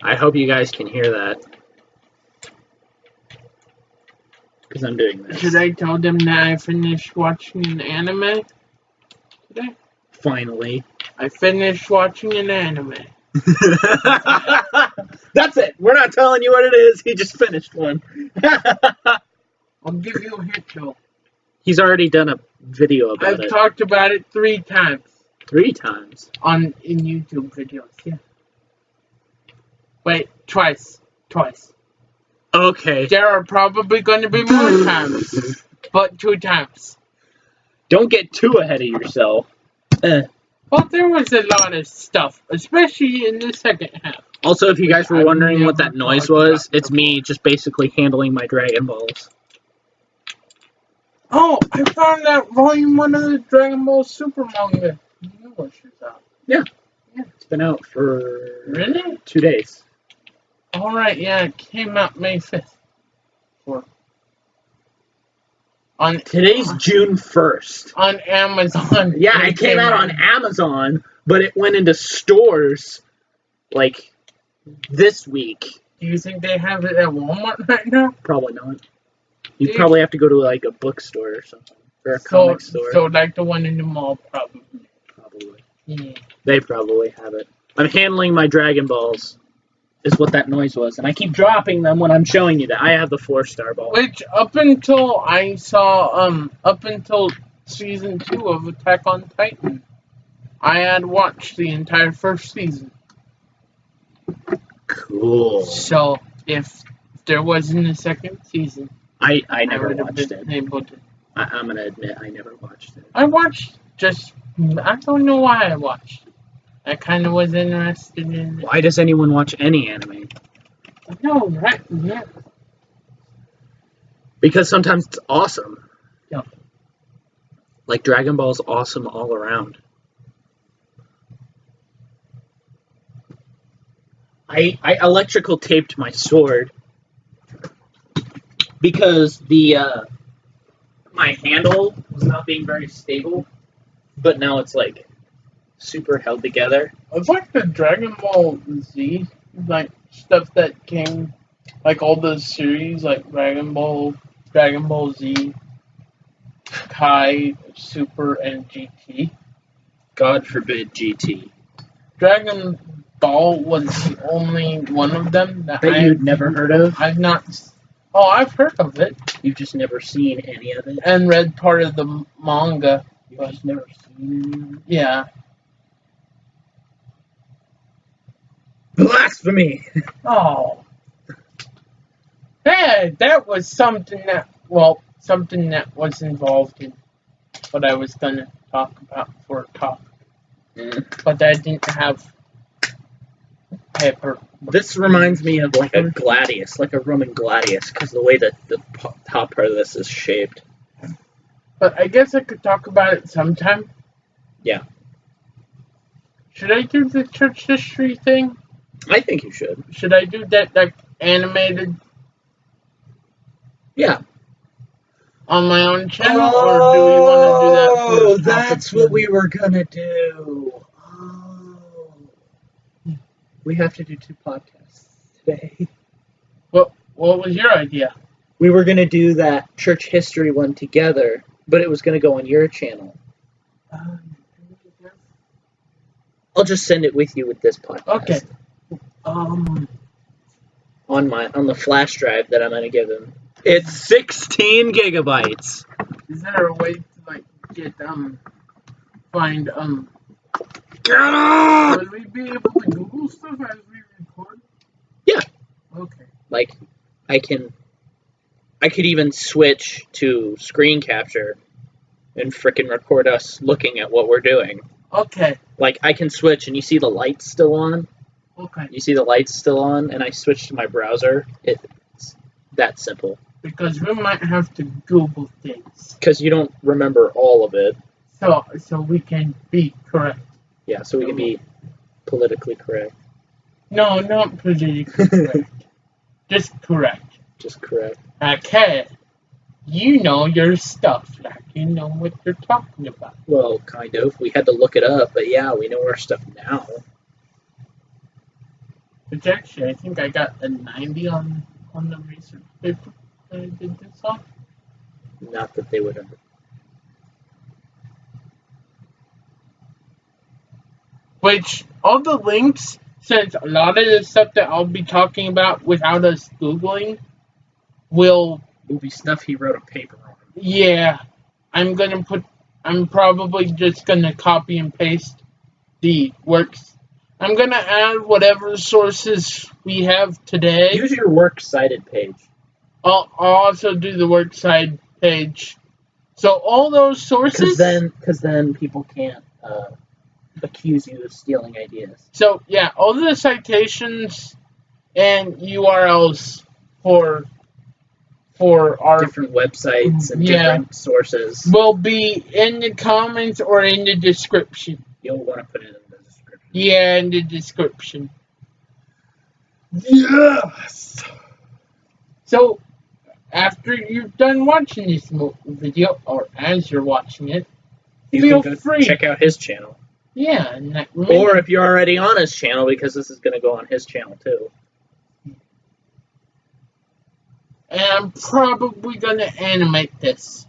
I hope you guys can hear that. Because I'm doing this. Should I tell them that I finished watching an anime today? Finally. I finished watching an anime. That's it. We're not telling you what it is. He just finished one. I'll give you a hint though. He's already done a video about it. I've talked about it 3 times. 3 times? In YouTube videos, yeah. Wait, twice. Okay. There are probably going to be more times, but 2 times. Don't get too ahead of yourself. Well, there was a lot of stuff, especially in the second half. Also, if you guys were wondering what that noise was, it's me just basically handling my Dragon Balls. Oh, I found out Volume 1 of the Dragon Ball Super manga. You know it's out. Yeah. It's been out for... Really? 2 days. Alright, yeah, it came out May 5th. Today's June 1st. On Amazon. Yeah, it came out on Amazon, but it went into stores, like, this week. Do you think they have it at Walmart right now? Probably not. You'd probably have to go to, like, a bookstore or something. Or a comic store. So, like the one in the mall, probably. Probably. Yeah. They probably have it. I'm handling my Dragon Balls, is what that noise was. And I keep dropping them when I'm showing you that. I have the 4-star ball. Which, up until I saw, up until Season 2 of Attack on Titan, I had watched the entire first season. Cool. So, if there wasn't a second season, I never would have watched been it. able to. I'm going to admit, I never watched it. I watched I don't know why I watched. I kind of was interested in it. Why does anyone watch any anime? No, right? Yeah. Because sometimes it's awesome. Yeah. Like Dragon Ball's awesome all around. I electrical taped my sword because my handle was not being very stable, but now it's like super held together. It's like the Dragon Ball Z, like stuff that came, like all the series, like Dragon Ball Z, Kai, Super, and GT. God forbid GT. Dragon Ball was the only one of them that you'd never heard of? I've not. Oh, I've heard of it. You've just never seen any of it? And read part of the manga. You've just never seen any of it? Yeah. Blasphemy! Oh. Hey, that was something that was involved in what I was going to talk about for a topic. But I didn't have paper. This reminds me of like a gladius, like a Roman gladius, because the way that the top part of this is shaped. But I guess I could talk about it sometime. Yeah. Should I do the church history thing? I think you should. Should I do that, like, animated? Yeah. On my own channel, or do we want to do that for Oh, that's what we were gonna do. Oh. We have to do 2 podcasts today. What was your idea? We were gonna do that church history one together, but it was gonna go on your channel. I'll just send it with you with this podcast. Okay. On the flash drive that I'm gonna give him. It's 16 gigabytes. Is there a way to like get find Get up! Would we be able to Google stuff as we record? Yeah. Okay. Like I could even switch to screen capture and frickin' record us looking at what we're doing. Okay. Like I can switch and you see the lights still on? Okay. You see the lights still on and I switch to my browser? It's that simple. Because we might have to Google things. Because you don't remember all of it. So we can be correct. Yeah, so we can be politically correct. No, not politically correct. Just correct. Just correct. Okay. You know your stuff, like you know what you're talking about. Well, kind of. We had to look it up, but yeah, we know our stuff now. Which actually, I think I got a 90 on the research paper that I did this on. Not that they would have. Which, all the links, since a lot of the stuff that I'll be talking about without us Googling, will, Movie stuff he wrote a paper on. yeah, I'm probably just gonna copy and paste the works. I'm gonna add whatever sources we have today. Use your works cited page. I'll also do the works side page. So all those sources. Because then people can't accuse you of stealing ideas. So yeah, all the citations and URLs for our Different websites and Yeah. different sources. will be in the comments or in the description. You'll want to put it in the description. Yeah, in the description. Yes! So after you're done watching this video, or as you're watching it, You feel can go free. check out his channel. Yeah, and Or if you're already on his channel, because this is going to go on his channel too. and I'm probably gonna animate this.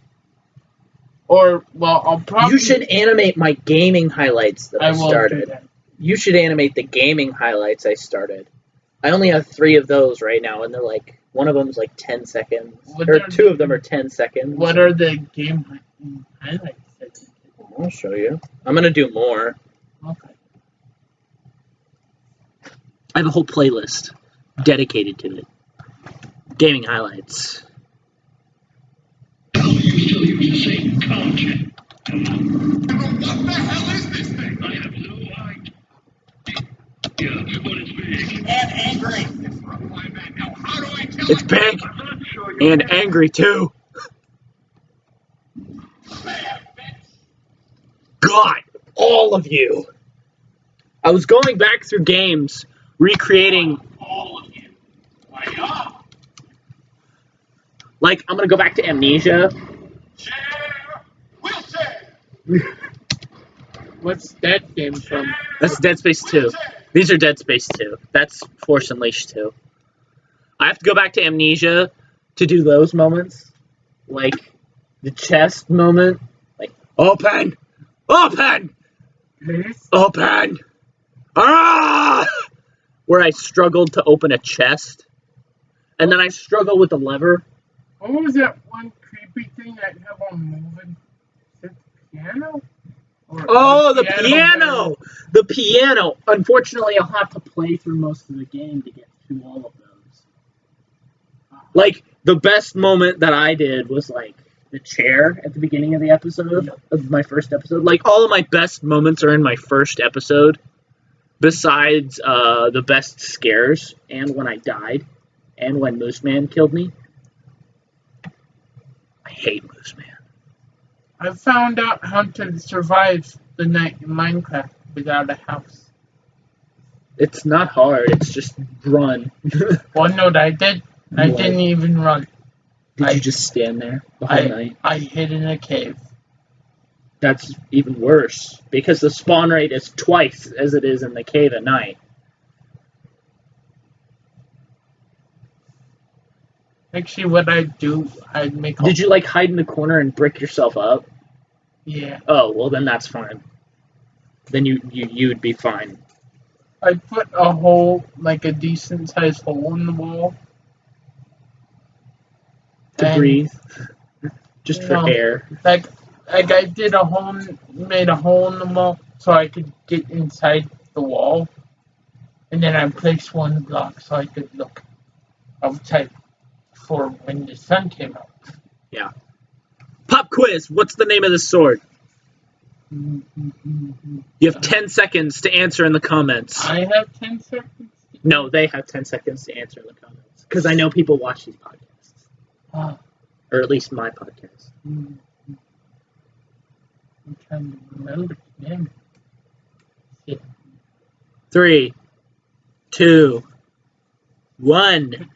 Or well, I'll probably. You should animate my gaming highlights that I will do started. that. You should animate the gaming highlights I started. I only have 3 of those right now, and they're like, one of them's like 10 seconds. What Or are 2 of them are 10 seconds. What are the game highlights? That you I'll show you. I'm going to do more. did? Okay. I have a whole playlist dedicated to it. Gaming highlights. What the hell is this thing? I have no idea. But it's big. And angry. Now, how do I tell It's big and angry too. God, all of you. I was going back through games, recreating. all of you? Why, yeah. Like, I'm gonna go back to Amnesia. Share. We'll share. What's that game from? That's Dead Space 2. These are Dead Space 2. That's Force Unleashed 2. I have to go back to Amnesia to do those moments. Like, the chest moment. Like, open! Open! This? Open! Ah! Where I struggled to open a chest. And then I struggle with the lever. What was that one creepy thing that kept on moving? Is it the piano? Or Oh, the piano! bell? The piano! Unfortunately, I'll have to play through most of the game to get through all of those. Like, the best moment that I did was, like, the chair at the beginning of the episode, of my first episode. Like, all of my best moments are in my first episode, besides the best scares, and when I died, and when Moose Man killed me. I hate Moose Man. I found out how to survive the night in Minecraft without a house. It's not hard, it's just run. One note I did, I What? didn't even run. Did you just stand there the whole night? I hid in a cave. That's even worse, because the spawn rate is twice as it is in the cave at night. Actually, what I'd do, I'd make a... Did you, like, hide in the corner and brick yourself up? Yeah. Oh, well, then that's fine. Then you'd be fine. I'd put a hole, like a decent-sized hole in the wall. To And, breathe. Just for No. air. Like I did made a hole in the wall so I could get inside the wall. And then I placed one block so I could look outside for when the sun came out. Pop quiz! What's the name of this sword? You have 10 seconds to answer in the comments. I have 10 seconds. No, they have 10 seconds to answer in the comments. Because I know people watch these podcasts. Oh, Or at least my podcast. I'm trying to remember the name. Shit. 3, 2, 1.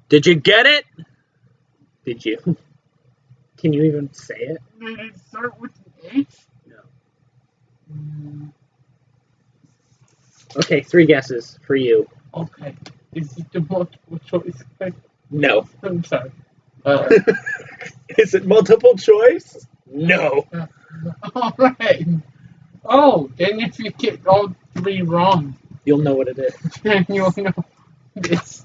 Did you get it? Did you? Can you even say it? Did it start with an H? No. Okay, 3 guesses for you. Okay. Is it the multiple choice question? No. I'm sorry. Is it multiple choice? No. Alright. Oh, then if you get all 3 wrong, You'll know what it is. then you'll know this.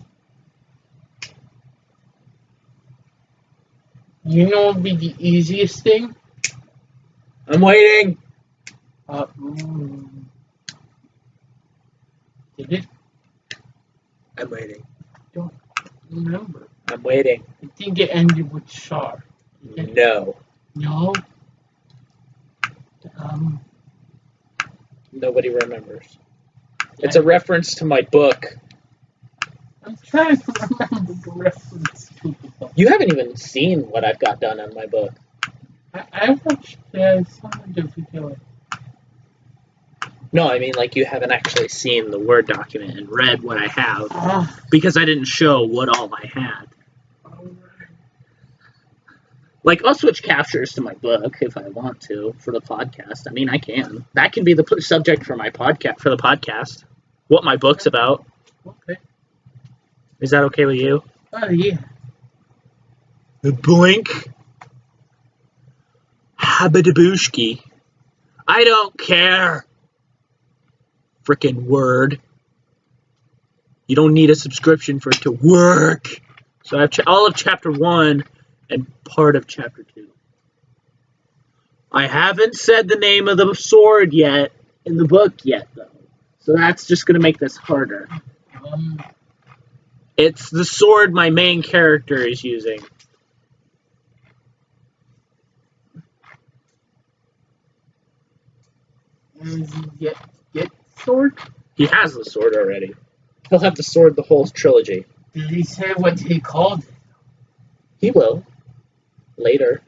You know what would be the easiest thing? I'm waiting. Did it? I'm waiting. Don't remember. I'm waiting. I think it ended with Char. No. No? Nobody remembers. It's a reference to my book. I'm trying to remember the reference to the book. You haven't even seen what I've got done on my book. I watched some of the video. No, I mean, like, you haven't actually seen the Word document and read what I have, Oh, because I didn't show what all I had. alright. Like, I'll switch captures to my book if I want to for the podcast. I mean, I can. That can be the subject for my podcast, for the podcast. What my book's about. Okay. Is that okay with you? Oh, yeah. Blink. Habadabushki. I don't care. Frickin' Word. You don't need a subscription for it to work. So I have all of chapter 1 and part of chapter 2. I haven't said the name of the sword yet in the book yet, though. So that's just going to make this harder. It's the sword my main character is using. Does he get sword? He has the sword already. He'll have the sword the whole trilogy. Did he say what he called it? He will. Later.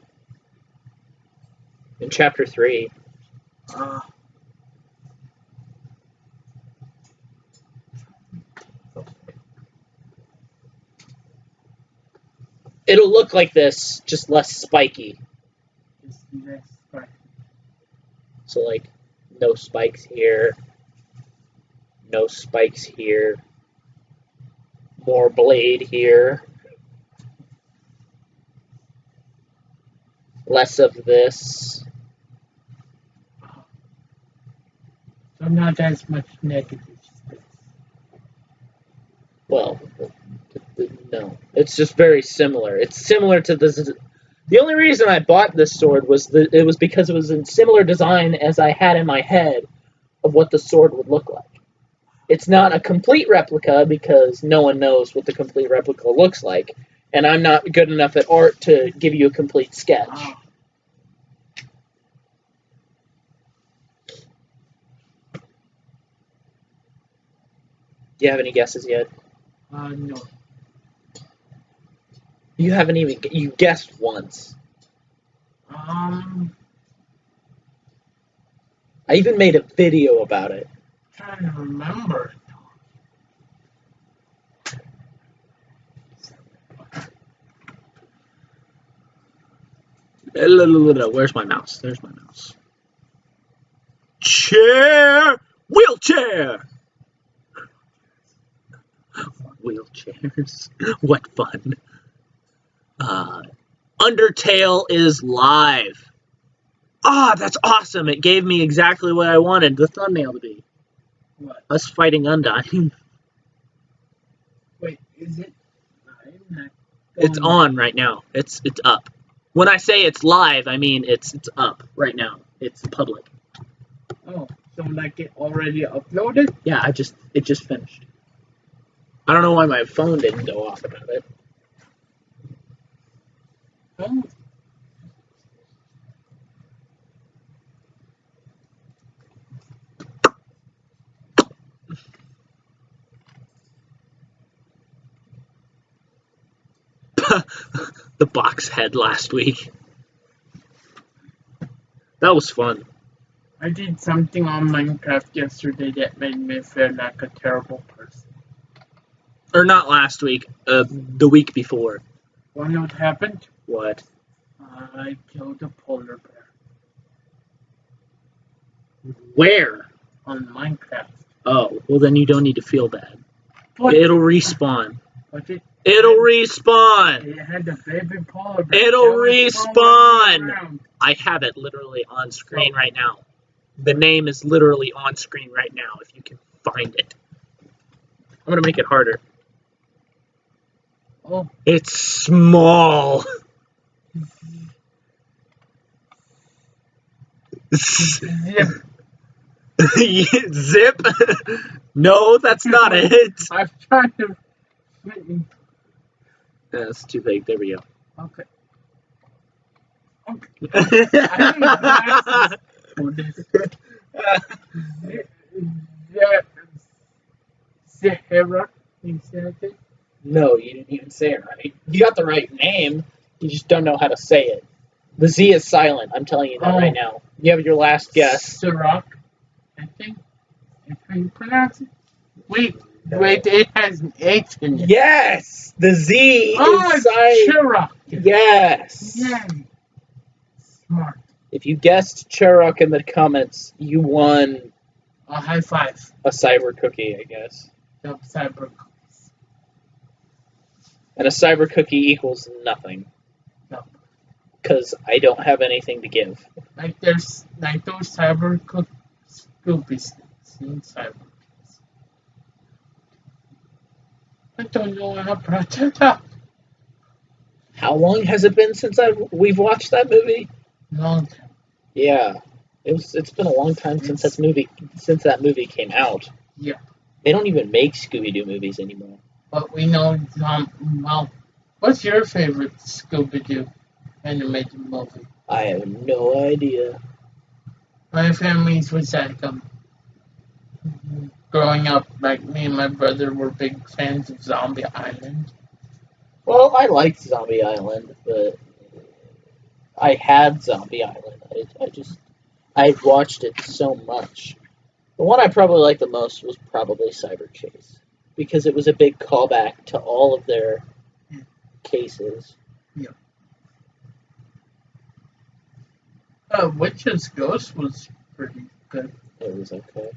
In chapter 3. It'll look like this, just less spiky. So, like, no spikes here. No spikes here. More blade here. Less of this. So not as much negative space. Well, no. It's just very similar. It's similar to this. The only reason I bought this sword was it was because it was in similar design as I had in my head of what the sword would look like. It's not a complete replica because no one knows what the complete replica looks like, and I'm not good enough at art to give you a complete sketch. Do you have any guesses yet? No. You haven't even... You guessed once. I even made a video about it. I'm trying to remember. Where's my mouse? There's my mouse. Chair! Wheelchair! Wheelchairs. What fun. Undertale is live. Ah, that's awesome. It gave me exactly what I wanted the thumbnail to be. What? Us fighting Undyne. Wait, is it live? It's on right now. It's up. When I say it's live, I mean it's up right now. It's public. Oh, so like it already uploaded? Yeah, it just finished. I don't know why my phone didn't go off about it. Oh. The box head last week. That was fun. I did something on Minecraft yesterday that made me feel like a terrible person. Or not last week, the week before. Wanna know what happened? What? I killed a polar bear. Where? On Minecraft. Oh, well then you don't need to feel bad. But, It'll respawn. but It'll respawn. it had the baby polar bear. It'll that was respawn. following me around. I have it literally on screen right now. The name is literally on screen right now if you can find it. I'm going to make it harder. Oh, It's small. zip. Zip? No, that's not it. I'm trying to. That's too big. There we go. Okay. I need glasses for this. Zahara. You said it? No, you didn't even say it right. You got the right name. You just don't know how to say it. The Z is silent. I'm telling you that right now. You have your last guess. Sirach, I think. That's how you pronounce it. Wait, it has an H in it. Yes, the Z Oh, is silent. Sirach. Yes. Yeah. Smart. If you guessed Churuk in the comments, you won A high five. a cyber cookie, I guess. The cyber. And a cyber cookie equals nothing. No. Because I don't have anything to give. Like there's like those cyber scoopies in cyber. I don't know how to brought it up. How long has it been since we've watched that movie? Long time. Yeah. It's been a long time since that movie came out. Yeah. They don't even make Scooby-Doo movies anymore. But we know well, what's your favorite Scooby-Doo animated movie? I have no idea. My family's was like growing up, like me and my brother were big fans of Zombie Island. Well, I liked Zombie Island, but I had Zombie Island. I watched it so much. The one I probably liked the most was probably Cyber Chase, because it was a big callback to all of their cases. Yeah. Witch's Ghost was pretty good. It was okay.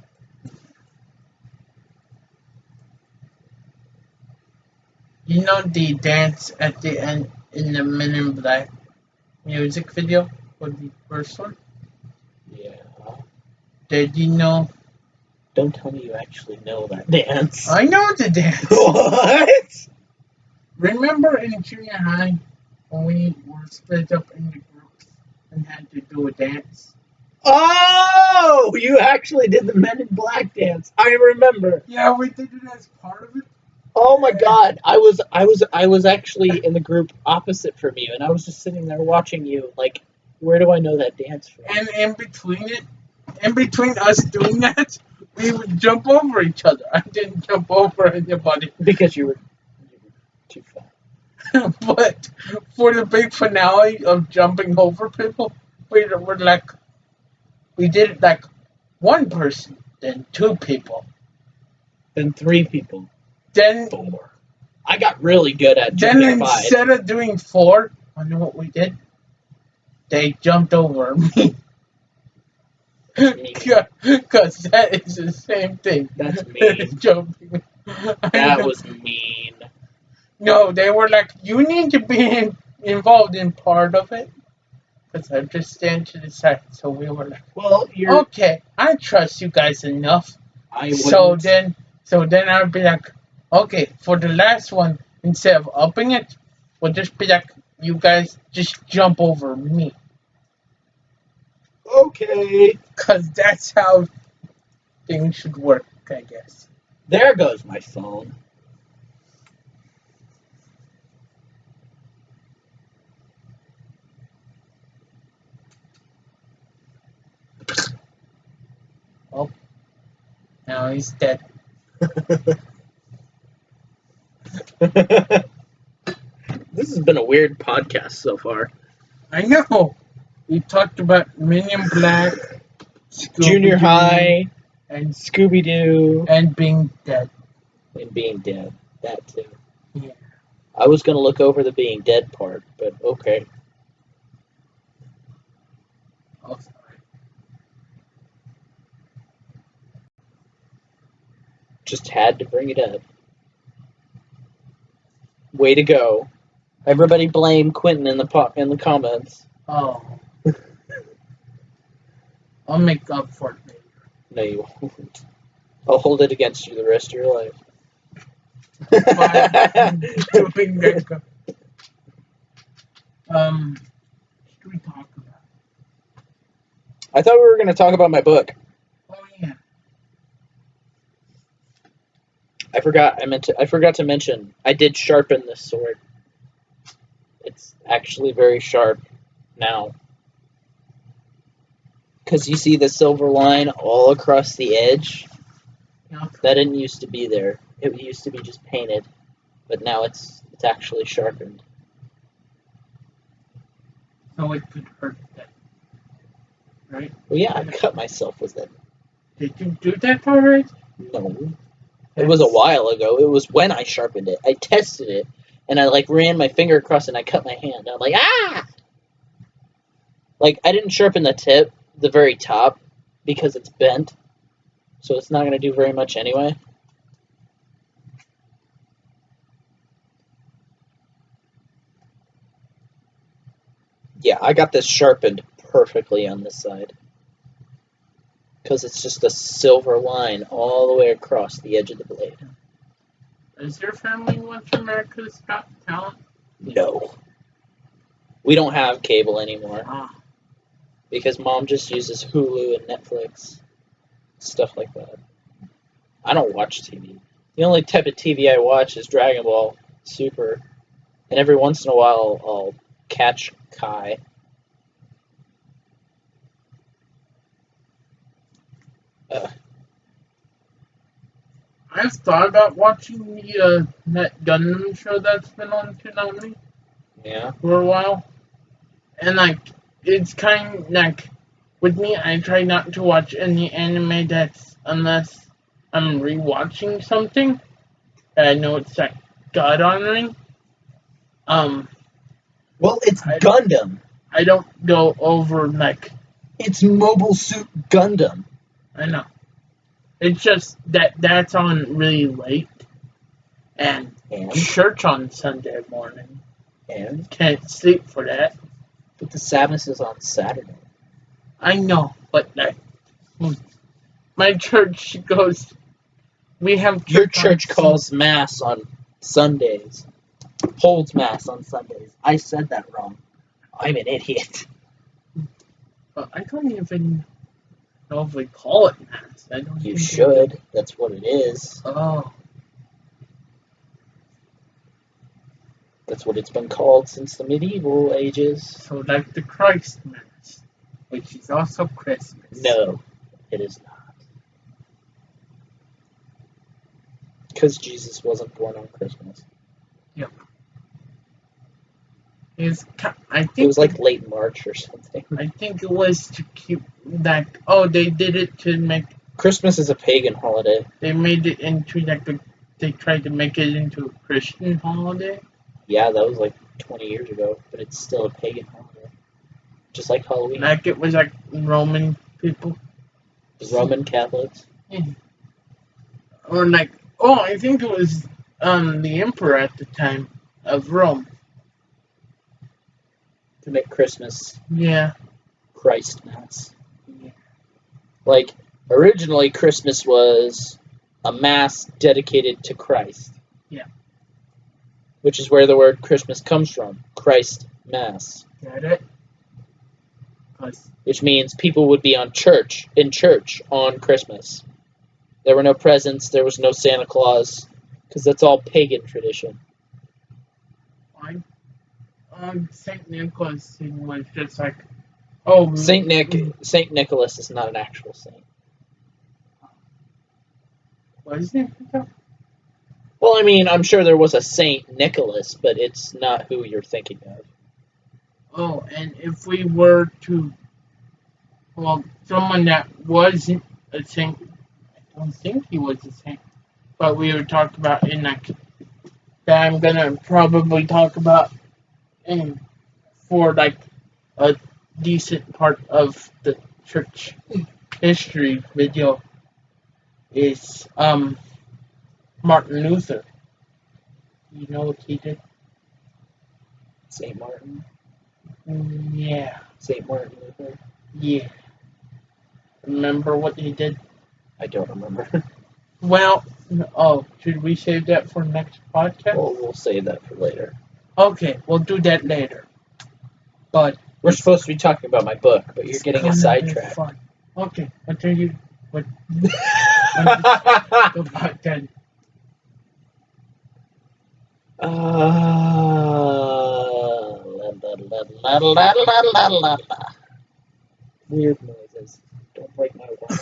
You know the dance at the end in the Men in Black music video for the first one? Yeah. Did you know? Don't tell me you actually know that dance. I know the dance. What? Remember in junior high when we were split up into groups and had to do a dance? Oh, you actually did the Men in Black dance. I remember. Yeah, we did it as part of it. Oh my God, I was actually in the group opposite from you, and I was just sitting there watching you. Like, where do I know that dance from? And in between us doing that, we would jump over each other. I didn't jump over anybody. Because you were too fat. But for the big finale of jumping over people, we did it like one person, then two people, Then three people. then 4. I got really good at then jumping 5. instead of doing 4, I know what we did. They jumped over me. Because that is the same thing. That's mean. Jumping. That was mean. No, they were like, you need to be involved in part of it. Because I just stand to the side. So we were like, Well, you're. okay, I trust you guys enough. I So wouldn't. then I'd be like, okay, for the last one, instead of upping it, we'll just be like, you guys just jump over me. Okay. Because that's how things should work, I guess. There goes my phone. Oh, now he's dead. This has been a weird podcast so far. I know. We talked about Men in Black, Junior Scooby-Doo, high, and Scooby Doo, being dead. and being dead. That too. Yeah. I was gonna look over the being dead part, but okay. Oh, sorry. Just had to bring it up. Way to go. Everybody blame Quentin in the comments. Oh. I'll make up for it later. No, you won't. I'll hold it against you the rest of your life. Doing that. Should we talk about? I thought we were going to talk about my book. Oh yeah. I forgot to mention. I did sharpen this sword. It's actually very sharp now. Because you see the silver line all across the edge? Yeah. That didn't used to be there. It used to be just painted. But now it's actually sharpened. So it could hurt that. Right? Well, yeah, I cut myself with it. Did you do that already? No. It was a while ago. It was when I sharpened it. I tested it, and I ran my finger across it, and I cut my hand. I'm like, ah! I didn't sharpen the tip, the very top, because it's bent, so it's not going to do very much anyway. Yeah, I got this sharpened perfectly on this side. Because it's just a silver line all the way across the edge of the blade. Does your family watch America's Got Talent? No. We don't have cable anymore. Ah. Because Mom just uses Hulu and Netflix. Stuff like that. I don't watch TV. The only type of TV I watch is Dragon Ball Super. And every once in a while I'll catch Kai. I've thought about watching the that Gundam show that's been on Toonami Yeah. for a while, and it's kind of with me. I try not to watch any anime that's unless I'm rewatching something that I know it's God honoring. Well, it's Gundam. I don't go over It's Mobile Suit Gundam. I know. It's just that's on really late, and church on Sunday morning. And? Can't sleep for that. But the Sabbath is on Saturday. I know, but my church goes. We have Your church calls Mass on Sundays. Holds Mass on Sundays. I said that wrong. I'm an idiot. But I don't even know if we call it Mass. I don't. You should. That's what it is. Oh. That's what it's been called since the medieval ages. So like the Christ Mass, which is also Christmas. No, it is not. Because Jesus wasn't born on Christmas. Yep. I think It was late March or something. I think it was to keep that. Oh, they did it to make. Christmas is a pagan holiday. They made it into they tried to make it into a Christian holiday. Yeah, that was 20 years ago, but it's still a pagan holiday. Just like Halloween. It was Roman people. The Roman Catholics. Yeah. Or I think it was the emperor at the time of Rome. To make Christmas Yeah. Christ Mass. Originally Christmas was a Mass dedicated to Christ. Yeah. Which is where the word Christmas comes from. Christ Mass. Get it? Which means people would be in church on Christmas. There were no presents, there was no Santa Claus, because that's all pagan tradition. Saint Nicholas was just Saint Nicholas is not an actual saint. What is it? Well, I mean, I'm sure there was a Saint Nicholas, but it's not who you're thinking of. Oh, and if we were to, someone that wasn't a saint, I don't think he was a saint, but we would talk about that I'm gonna probably talk about for a decent part of the church history video is Martin Luther. You know what he did? St. Martin. Yeah. St. Martin Luther. Yeah. Remember what he did? I don't remember. Well, should we save that for next podcast? We'll save that for later. Okay, we'll do that later. But We're supposed to be talking about my book, but you're getting a sidetrack. fun. Okay, what are you? What? About then. La, la, la, la. Weird noises. Don't break my wall.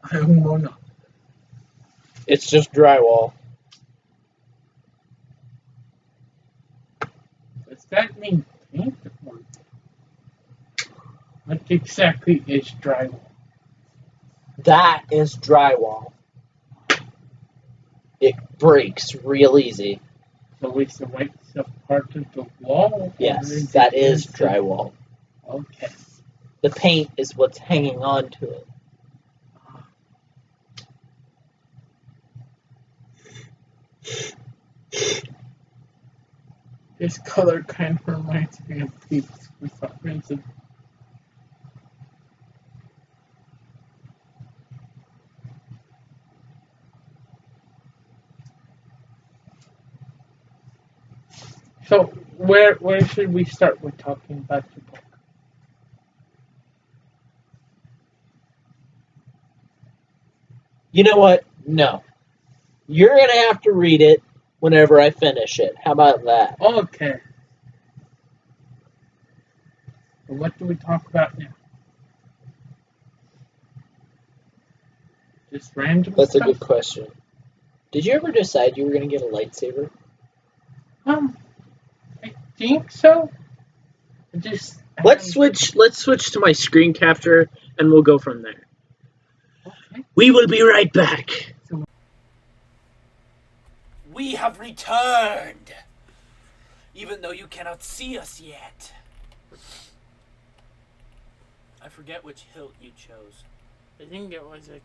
I don't wanna. It's just drywall. Does that mean paint? Or what exactly is drywall? That is drywall. It breaks real easy. So it's the white stuff part of the wall? Yes, that is drywall. Okay. The paint is what's hanging on to it. This color kind of reminds me of Peeps for some reason. So where should we start with talking about your book? You know what? No. You're going to have to read it whenever I finish it. How about that? Okay. So what do we talk about now? Just random That's a stuff? good question. Did you ever decide you were going to get a lightsaber? I think so. Let's switch to my screen capture and we'll go from there. Okay. We will be right back. We have returned, even though you cannot see us yet. I forget which hilt you chose. I think it was like.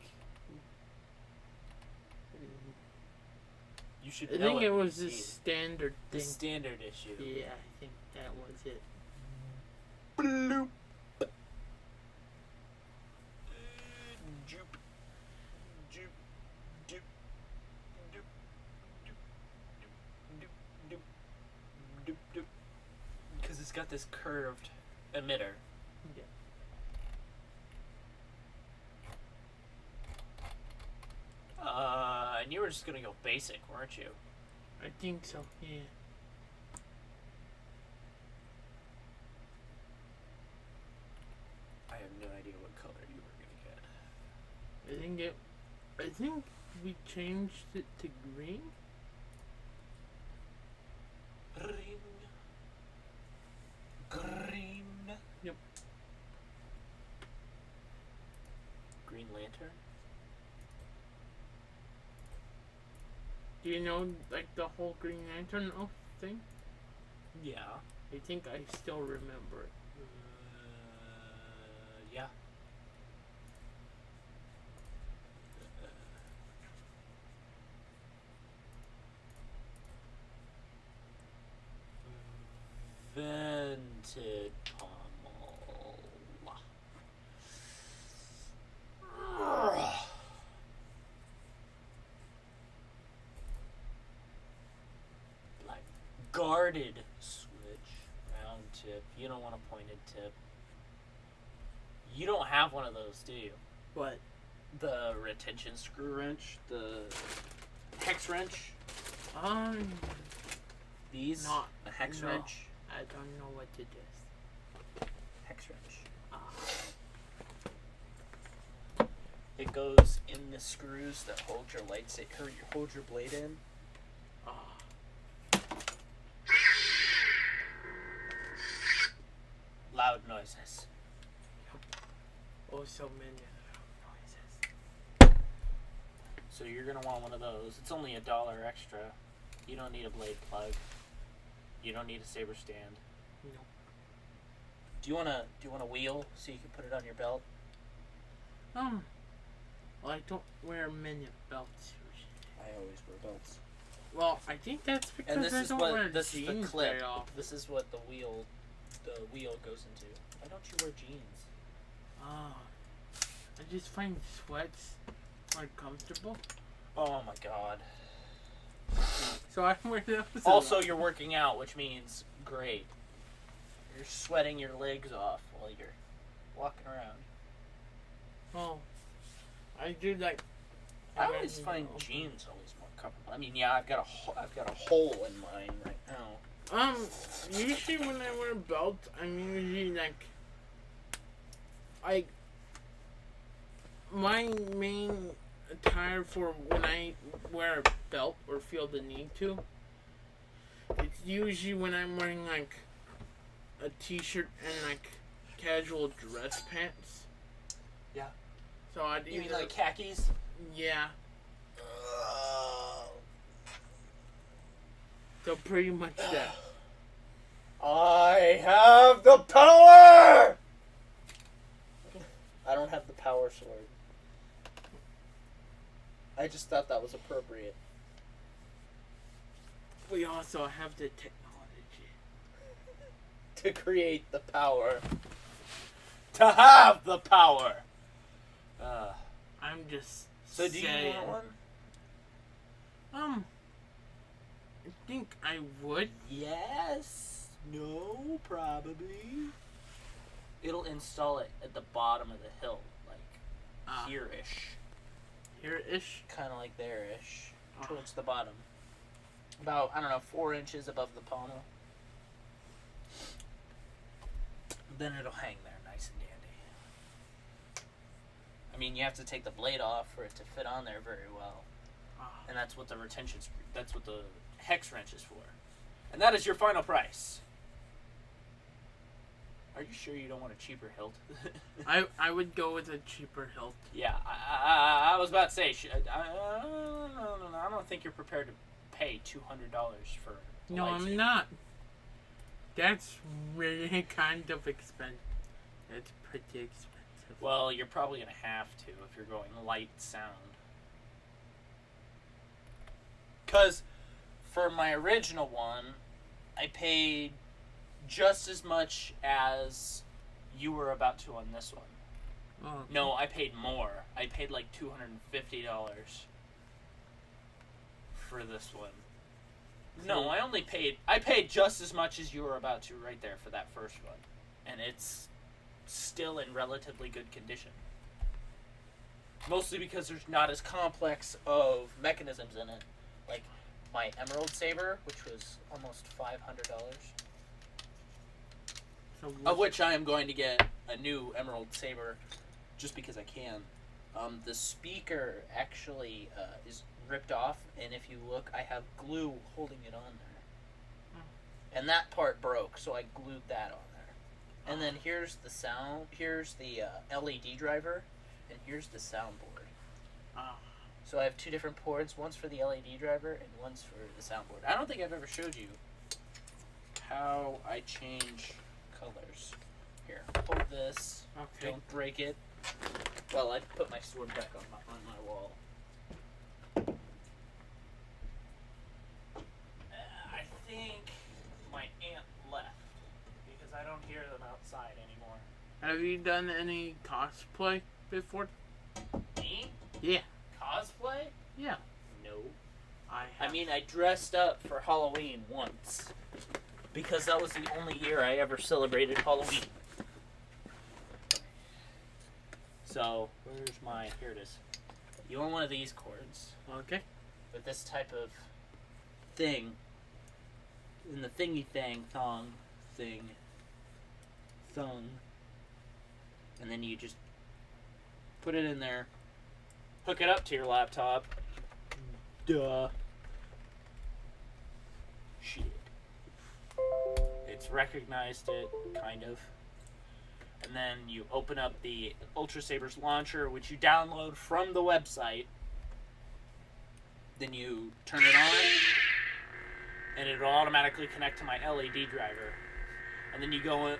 You should I know think it when was you the see it. standard The thing. standard issue. Yeah, I think that was it. Bloop. Joop. Joop. Doop. Doop. Doop. Doop. Doop. Doop. Doop. Because it's got this curved emitter. Yeah. And you were just gonna go basic, weren't you? I think so, yeah. I have no idea what color you were gonna get. I think we changed it to green. Green. Green. Yep. Green Lantern? Do you know, like, the whole Green Lantern thing? Yeah. I think I still remember it. Yeah. Vented pommel. Like guarded switch, round tip. You don't want a pointed tip. You don't have one of those, do you? What? The retention screw wrench, the hex wrench. These, Not. a hex no. wrench, I don't know what it is. hex wrench. Ah. It goes in the screws that hold your hold your blade in. Ah. Loud noises. Oh, so many noises. So you're gonna want one of those. It's only $1 extra. You don't need a blade plug. You don't need a saber stand. No. Do you want a wheel so you can put it on your belt? Well, I don't wear many belts usually. I always wear belts. Well, I think that's because And this I is don't what wear this is the jeans clip. very often. This is what the wheel goes into. Why don't you wear jeans? Oh, I just find sweats more comfortable. Oh my god. So I wear those. a Also, lot. you're working out, which means great. You're sweating your legs off while you're walking around. Well, I do like. I always find jeans always more comfortable. I mean, yeah, I've got a hole in mine right now. Usually when I wear a belt, I'm usually like my main attire for when I wear a belt or feel the need to. It's usually when I'm wearing like a t-shirt and like casual dress pants. Yeah. So I'd You mean either like khakis? yeah. So pretty much that. I have the power! I don't have the power sword. I just thought that was appropriate. We also have the technology. To create the power. To have the power! I'm just So do you saying. want one? I think I would. Yes. No, probably. It'll install it at the bottom of the hill, like here-ish. Here-ish. Kind of like there-ish. Ah. Towards the bottom. About, I don't know, 4 inches above the pommel. Then it'll hang there nice and dandy. I mean, you have to take the blade off for it to fit on there very well. And that's what the retention screw, that's what the hex wrench is for. And that is your final price. Are you sure you don't want a cheaper hilt? I would go with a cheaper hilt. Yeah, I was about to say, I don't think you're prepared to pay $200 for a No, lightsaber. I'm not. That's really kind of expensive. It's pretty expensive. Well, you're probably going to have to if you're going light sound. Because for my original one, I paid just as much as you were about to on this one. Oh, No, I paid more. I paid like $250 for this one. No, I paid just as much as you were about to right there for that first one. And it's still in relatively good condition. Mostly because there's not as complex of mechanisms in it. Like my Emerald Saber, which was almost $500. So Of which I am going to get a new Emerald Saber just because I can. The speaker actually is ripped off, and if you look, I have glue holding it on there. And that part broke, so I glued that on there. And then here's the sound, here's the LED driver, and here's the soundboard. So I have 2 different ports, one's for the LED driver and one's for the soundboard. I don't think I've ever showed you how I change colors. Here, hold this. Okay. Don't break it. Well, I put my sword back on my wall. I think my aunt left because I don't hear them outside anymore. Have you done any cosplay before? Me? Yeah. Cosplay? Yeah. No. I I mean, I dressed up for Halloween once because that was the only year I ever celebrated Halloween. So, here it is. You want one of these cords Okay. with this type of thing, in the thingy thing, thong, and then you just put it in there, hook it up to your laptop. Duh. Shit. It's recognized it, kind of. And then you open up the Ultra Sabers launcher, which you download from the website. Then you turn it on, and it'll automatically connect to my LED driver. And then you go,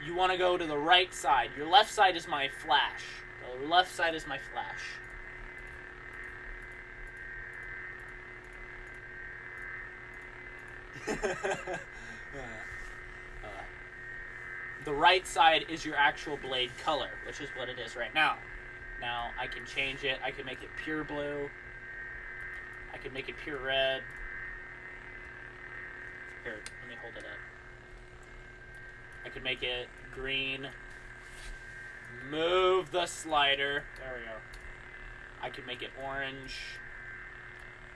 you want to go to the right side. Your left side is my flash. The left side is my flash. The right side is your actual blade color, which is what it is right now. Now I can change it. I can make it pure blue. I can make it pure red. Here, let me hold it up. I could make it green. Move the slider. There we go. I could make it orange.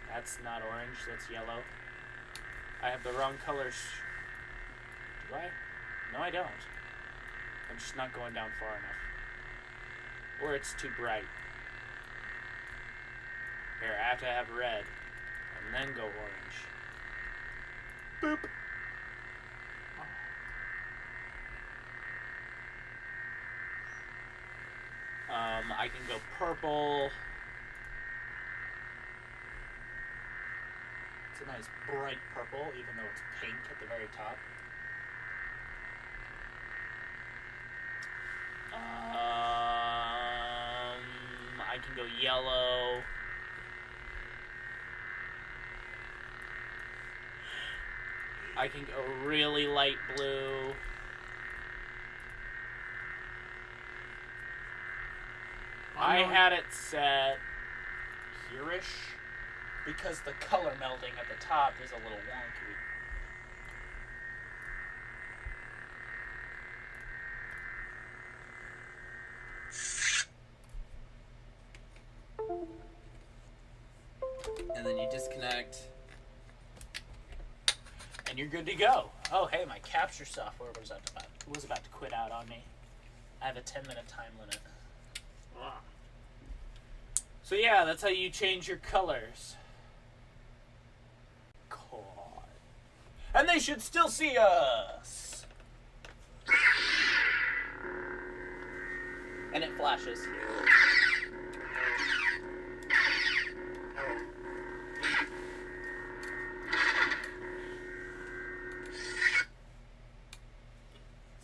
That's not orange, that's yellow. I have the wrong colors. Do I? No, I don't. I'm just not going down far enough. Or it's too bright. Here, I have to have red. And then go orange. Boop. I can go purple. It's a nice bright purple, even though it's pink at the very top. I can go yellow. I can go really light blue. I had it set here-ish because the color melding at the top is a little wonky. And then you disconnect. And you're good to go. Oh, hey, my capture software was about to quit out on me. I have a 10-minute time limit. So yeah, that's how you change your colors. God. And they should still see us. And it flashes.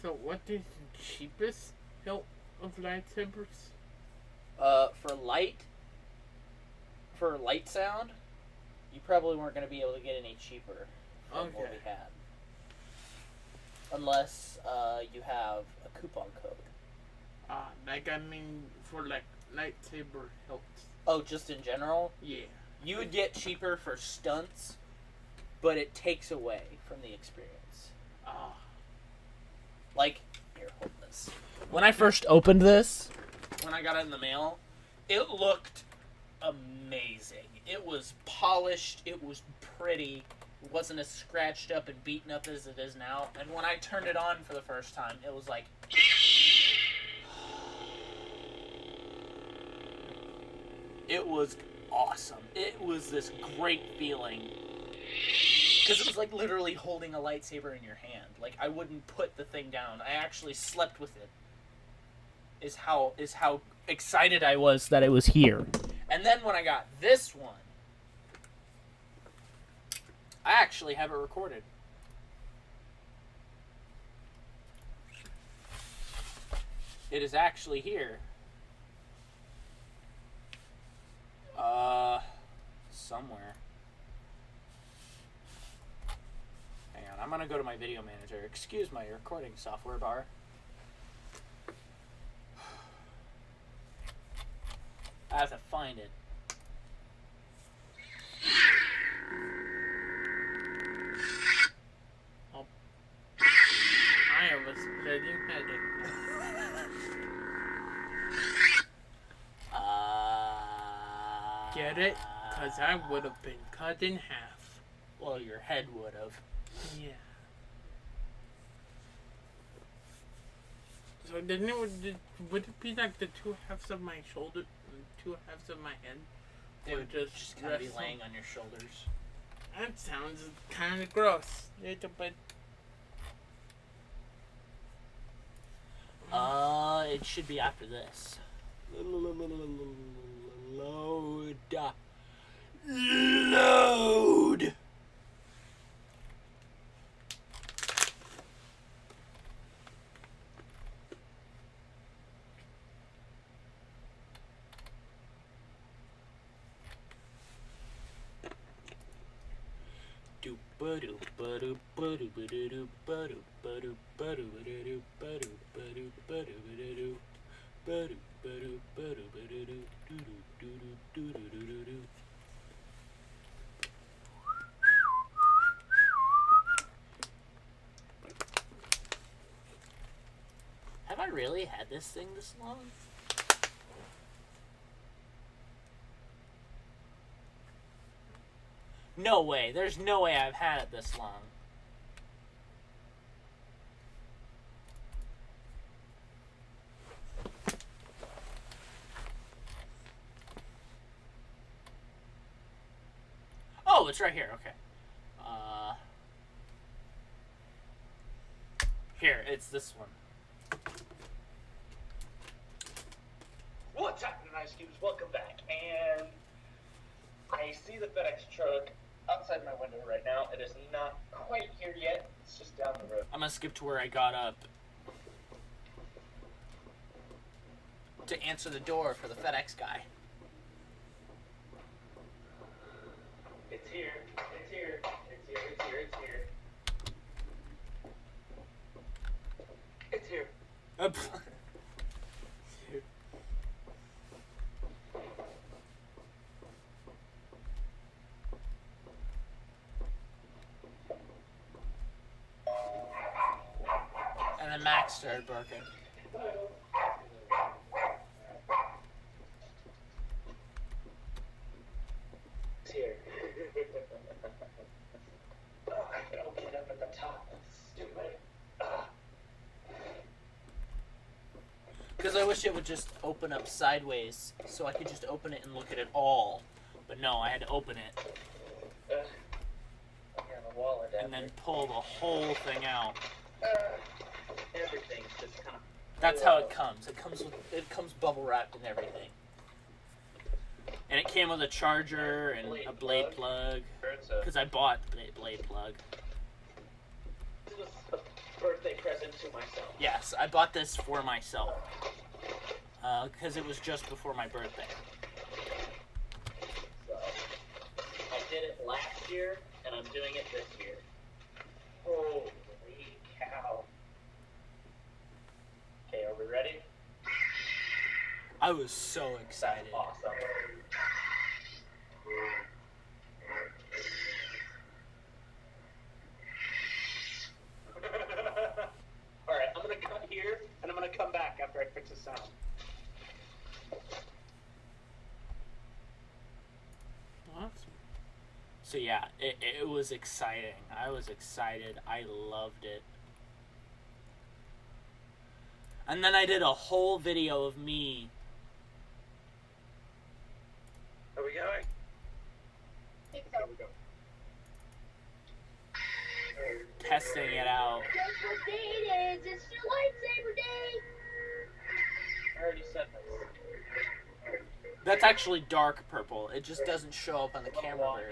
So what is the cheapest hilt of lightsabers? For light sound, you probably weren't going to be able to get any cheaper from what we had. Unless you have a coupon code. Like I mean for like lightsaber hilts. Oh, just in general? Yeah. You would get cheaper for stunts, but it takes away from the experience. Like, here, hold this. When I first opened this, when I got it in the mail, it looked amazing. It was polished, it was pretty, it wasn't as scratched up and beaten up as it is now. And when I turned it on for the first time, it was like... It was awesome. It was this great feeling. Because it was like literally holding a lightsaber in your hand. Like, I wouldn't put the thing down. I actually slept with it. Is how excited I was that it was here. And then when I got this one, I actually have it recorded. It is actually here. Somewhere. Hang on, I'm gonna go to my video manager. Excuse my recording software bar. I have to find it. Oh. I have a splitting headache. Get it? Because I would have been cut in half. Well, your head would have. Yeah. So then would it be like the two halves of my shoulder, two halves of my head? It would just kind of be rest laying on your shoulders. That sounds kind of gross. Little bit. It should be after this. Load. Load. Doop Have I really had this thing this long? No way. There's no way I've had it this long. Oh, it's right here. Okay. Here, it's this one. What's happening, Ice Cubes? Welcome back. And I see the FedEx truck outside my window right now. It is not quite here yet. It's just down the road. I'm gonna skip to where I got up to answer the door for the FedEx guy. It's here. It's here. It's here. It's here. It's here. It's here. And then Max started barking. It's here. I don't get up at the top. That's stupid. Because I wish it would just open up sideways so I could just open it and look at it all. But no, I had to open it I have a wallet down and then pull the whole thing out. Everything's just kind of. That's how it comes. It comes bubble wrapped and everything. And it came with a charger and a blade plug. Because I bought the blade plug. This was a birthday present to myself. Yes, I bought this for myself. Because it was just before my birthday. So, I did it last year, and I'm doing it this year. Holy cow. Okay, are we ready? I was so excited. Awesome. Alright, I'm gonna cut here, and I'm gonna come back after I fix the sound. Awesome. So yeah, it was exciting. I was excited. I loved it. And then I did a whole video of me Are we going? Think so. testing it out. Guess what day it is? It's your lightsaber day! I already said this. That's actually dark purple. It just doesn't show up on the camera very well.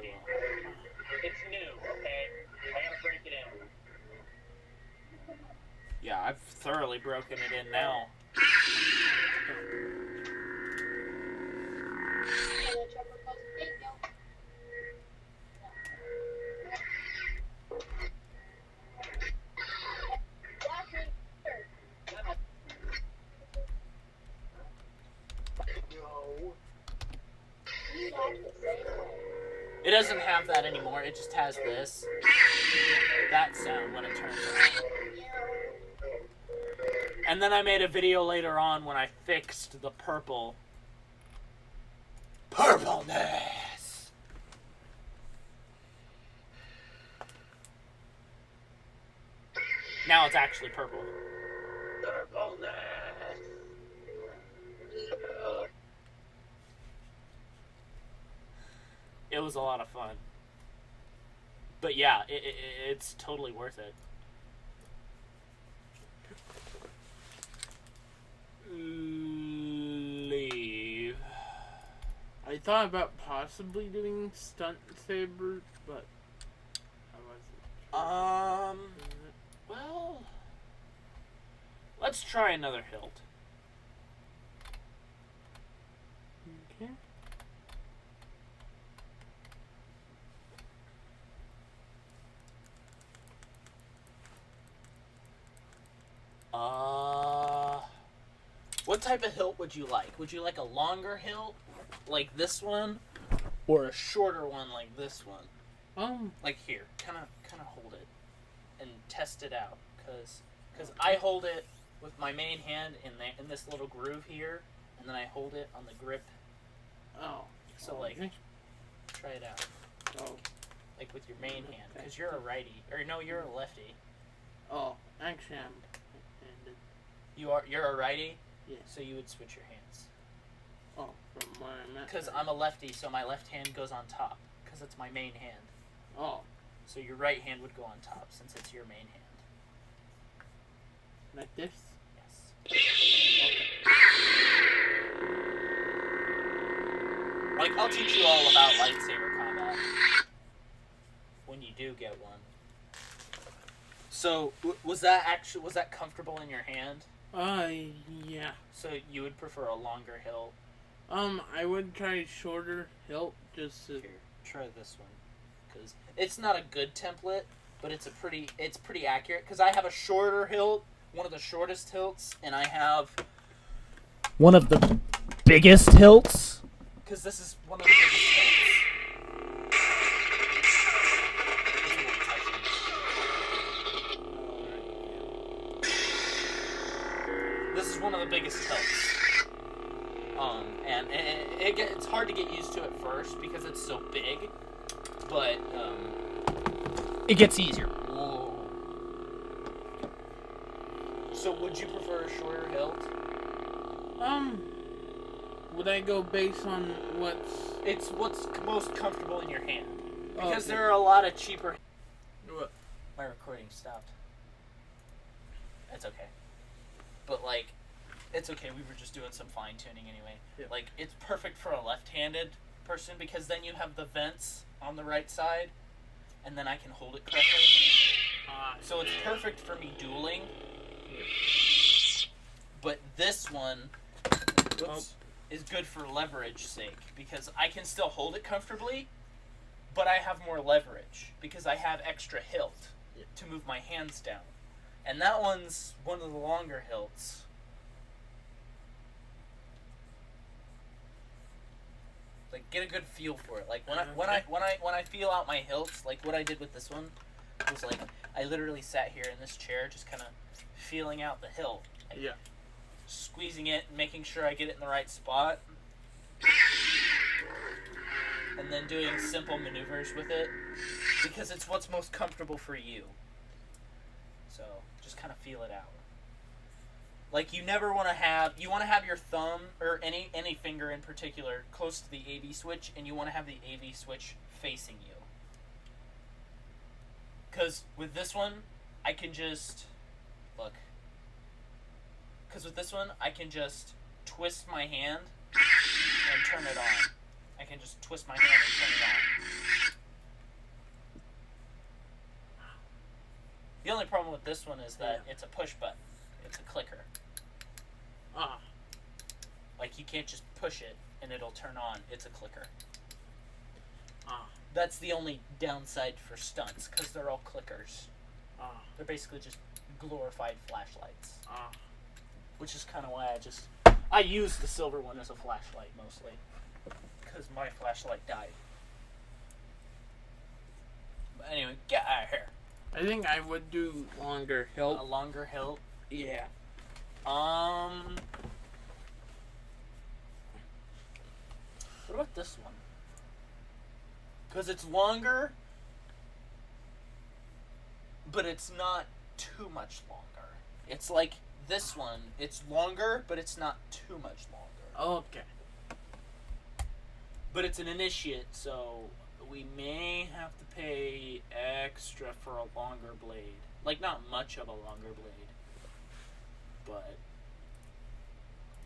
It's new, okay? I gotta break it in. Yeah, I've thoroughly broken it in now. No. It doesn't have that anymore. It just has this. That sound when it turns on. And then I made a video later on when I fixed the purple. Purpleness! Now it's actually purple. It was a lot of fun. But yeah, it's totally worth it. Leave. I thought about possibly doing stunt saber, but I wasn't. Well, let's try another hilt. Okay. What type of hilt would you like? Would you like a longer hilt, like this one, or a shorter one like this one? Like here, kind of hold it, and test it out, cause I hold it with my main hand in this little groove here, and then I hold it on the grip. Oh. So like, try it out. Oh. Like with your main hand, because you're a righty, or no, you're a lefty. Oh, actually, I'm right-handed. You're a righty. Yeah. So you would switch your hands. Oh, from where I'm at. Because I'm a lefty, so my left hand goes on top, because it's my main hand. Oh, So your right hand would go on top, since it's your main hand. like this? Yes. Like, I'll teach you all about lightsaber combat when you do get one. So, was that comfortable in your hand? Yeah. So you would prefer a longer hilt? I would try shorter hilt, just to... Here, try this one, because it's not a good template, but it's pretty accurate. Because I have a shorter hilt, one of the shortest hilts, and I have one of the biggest hilts. Because this is one of the biggest hilts. It's a little touchy. This is one of the biggest hilts. And it's hard to get used to at first because it's so big, but it gets easier. Whoa. So would you prefer a shorter hilt? Would I go based on what's... It's what's most comfortable in your hand. Because Okay. there are a lot of cheaper... What? My recording stopped. It's okay. But, like, it's okay. We were just doing some fine-tuning anyway. Yeah. Like, it's perfect for a left-handed person because then you have the vents on the right side, and then I can hold it correctly. So it's perfect for me dueling. But this one is good for leverage sake because I can still hold it comfortably, but I have more leverage because I have extra hilt to move my hands down. And that one's one of the longer hilts. Like, get a good feel for it. Like when I feel out my hilts, like what I did with this one was like I literally sat here in this chair just kind of feeling out the hilt. Like, Yeah. squeezing it and making sure I get it in the right spot. And then doing simple maneuvers with it because it's what's most comfortable for you. So, just kind of feel it out. Like, you never want to have your thumb or any finger in particular close to the AV switch, and you want to have the AV switch facing you. Because with this one, I can just look. Because with this one, I can just twist my hand and turn it on. I can just twist my hand and turn it on. The only problem with this one is that it's a push button. It's a clicker. Like, you can't just push it and it'll turn on. It's a clicker. That's the only downside for stunts, because they're all clickers. They're basically just glorified flashlights. Which is kind of why I use the silver one as a flashlight mostly, because my flashlight died. But anyway, get out of here. I think I would do longer hilt. A longer hilt. Yeah. What about this one? Because it's longer, but it's not too much longer. It's like this one. It's longer, but it's not too much longer. Okay. But it's an initiate, so we may have to pay extra for a longer blade. Like, not much of a longer blade. But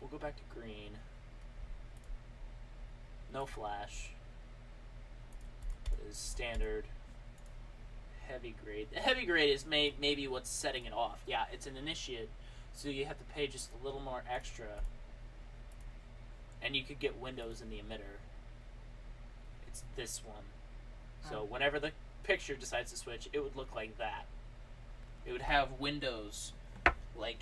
we'll go back to green. No flash. Is standard. Heavy grade. The heavy grade is maybe what's setting it off. Yeah, it's an initiate, so you have to pay just a little more extra. And you could get windows in the emitter. It's this one. So whenever the picture decides to switch, it would look like that. It would have windows like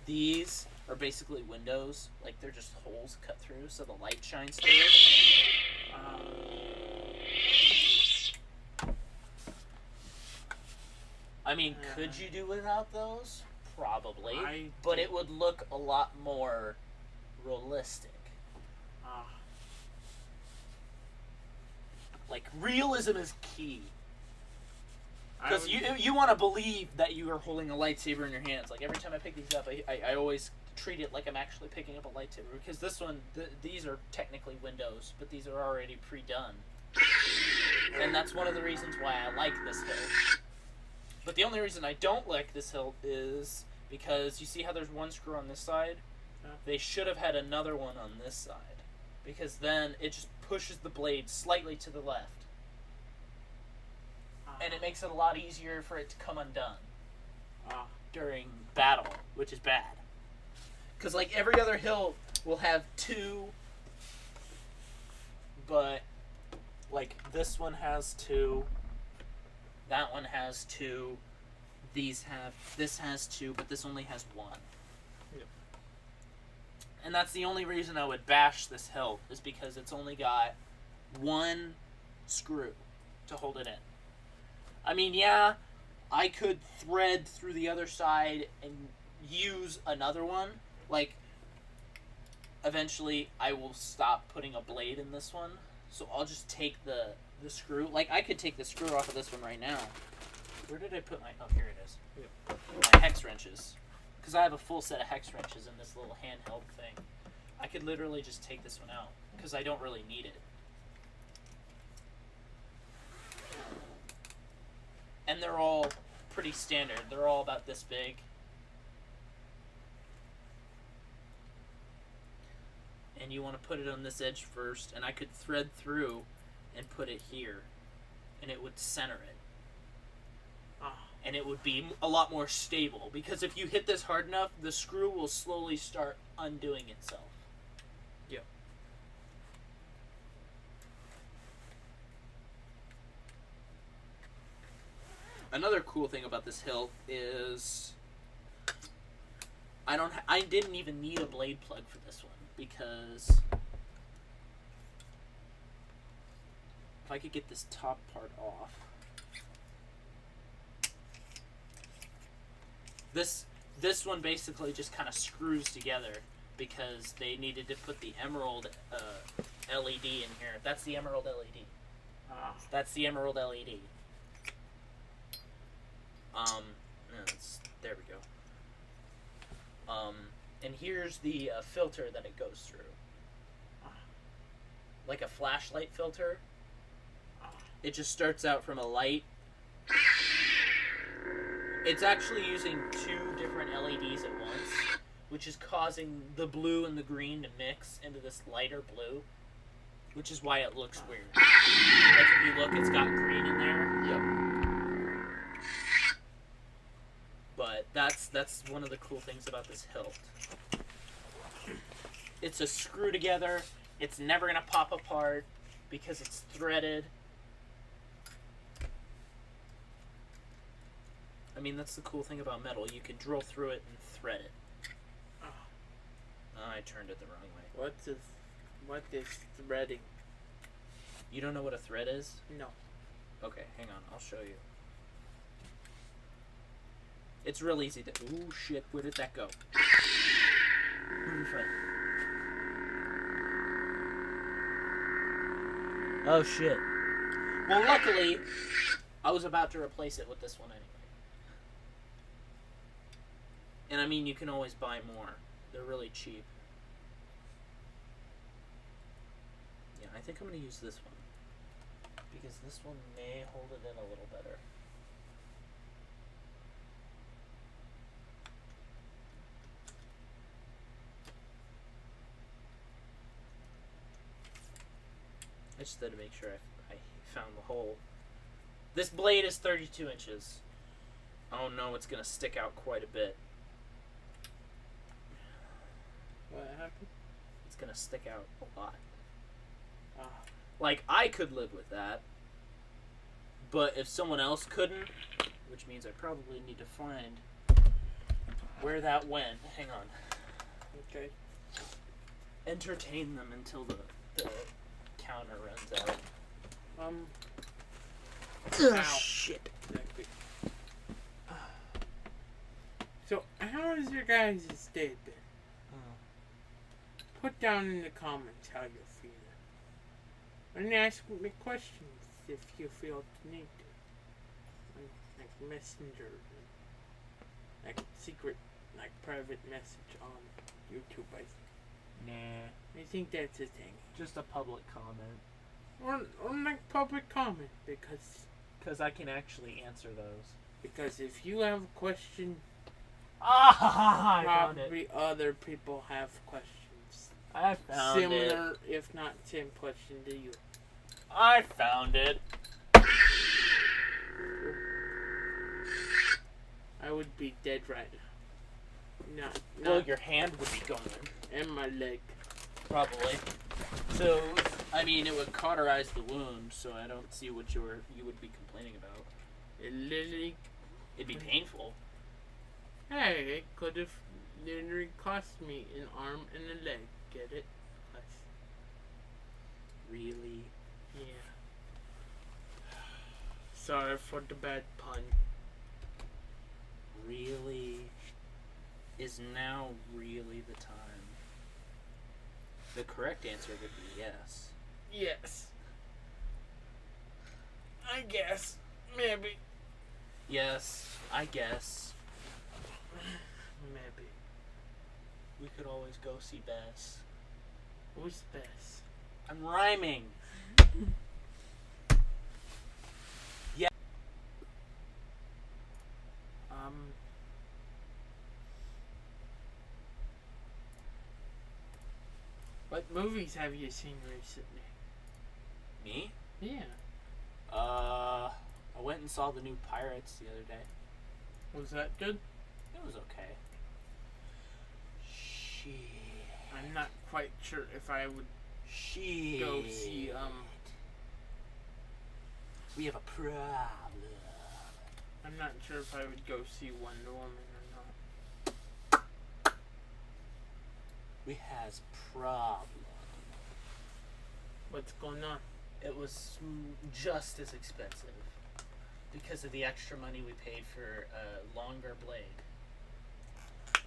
these are basically windows. Like, they're just holes cut through so the light shines through. I mean, could you do without those? Probably. But it would look a lot more realistic. Like, realism is key. Because you want to believe that you are holding a lightsaber in your hands. Like, every time I pick these up, I always treat it like I'm actually picking up a lightsaber. Because this one, these are technically windows, but these are already pre-done. And that's one of the reasons why I like this hilt. But the only reason I don't like this hilt is because you see how there's one screw on this side? Yeah. They should have had another one on this side. Because then it just pushes the blade slightly to the left. And it makes it a lot easier for it to come undone during battle, which is bad. Because, like, every other hilt will have two, but, like, this one has two, that one has two, this has two, but this only has one. Yep. And that's the only reason I would bash this hilt, is because it's only got one screw to hold it in. I mean, yeah, I could thread through the other side and use another one. Like, eventually I will stop putting a blade in this one. So I'll just take the screw. Like, I could take the screw off of this one right now. Where did I put my... Oh, here it is. My hex wrenches. Because I have a full set of hex wrenches in this little handheld thing. I could literally just take this one out. Because I don't really need it. And they're all pretty standard. They're all about this big. And you want to put it on this edge first. And I could thread through and put it here. And it would center it. And it would be a lot more stable. Because if you hit this hard enough, the screw will slowly start undoing itself. Yep. Another cool thing about this hilt is I didn't even need a blade plug for this one, because if I could get this top part off, this one basically just kind of screws together because they needed to put the emerald LED in here. That's the emerald LED. That's the emerald LED. There we go. And here's the filter that it goes through. Like a flashlight filter. It just starts out from a light. It's actually using two different LEDs at once, which is causing the blue and the green to mix into this lighter blue, which is why it looks weird. Like, if you look, it's got green in there. Yep. But that's one of the cool things about this hilt. It's a screw together. It's never gonna pop apart because it's threaded. I mean, that's the cool thing about metal. You can drill through it and thread it. I turned it the wrong way. What is threading? You don't know what a thread is? No. Okay, hang on. I'll show you. It's real easy to... Ooh, shit. Where did that go? Move your foot. Oh, shit. Well, luckily, I was about to replace it with this one anyway. And I mean, you can always buy more. They're really cheap. Yeah, I think I'm going to use this one. Because this one may hold it in a little better. I just had to make sure I found the hole. This blade is 32 inches. Oh no, it's going to stick out quite a bit. What happened? It's going to stick out a lot. Ah. Like, I could live with that. But if someone else couldn't, which means I probably need to find where that went. Hang on. Okay. Entertain them until the counter runs out. Ow. Shit. Exactly. So, how is your guys' day been? Put down in the comments how you're feeling. And ask me questions if you feel the need to. Like messenger, like secret, like private message on YouTube, I think. Nah. I think that's a thing. Just a public comment. Or like public comment, Because I can actually answer those. because if you have a question, I found it. probably other people have questions. I found it. Similar, if not same question to you. I found it. I would be dead right now. Well, Not your hand would be going. and my leg. Probably. So, I mean, it would cauterize the wound, so I don't see what you would be complaining about. It literally, It'd be painful. hey, it could have literally cost me an arm and a leg. Get it? Really? Yeah. Sorry for the bad pun. Really? Is now really the time? The correct answer would be yes. Yes. I guess. Maybe. Yes, I guess. Maybe. We could always go see Bess. Who's best? I'm rhyming. What movies have you seen recently? Me? Yeah. I went and saw the new Pirates the other day. Was that good? It was okay. Shit. I'm not quite sure if I would Shit. go see, We have a problem. I'm not sure if I would go see Wonder Woman or not. We has problem. What's going on? It was just as expensive because of the extra money we paid for a longer blade.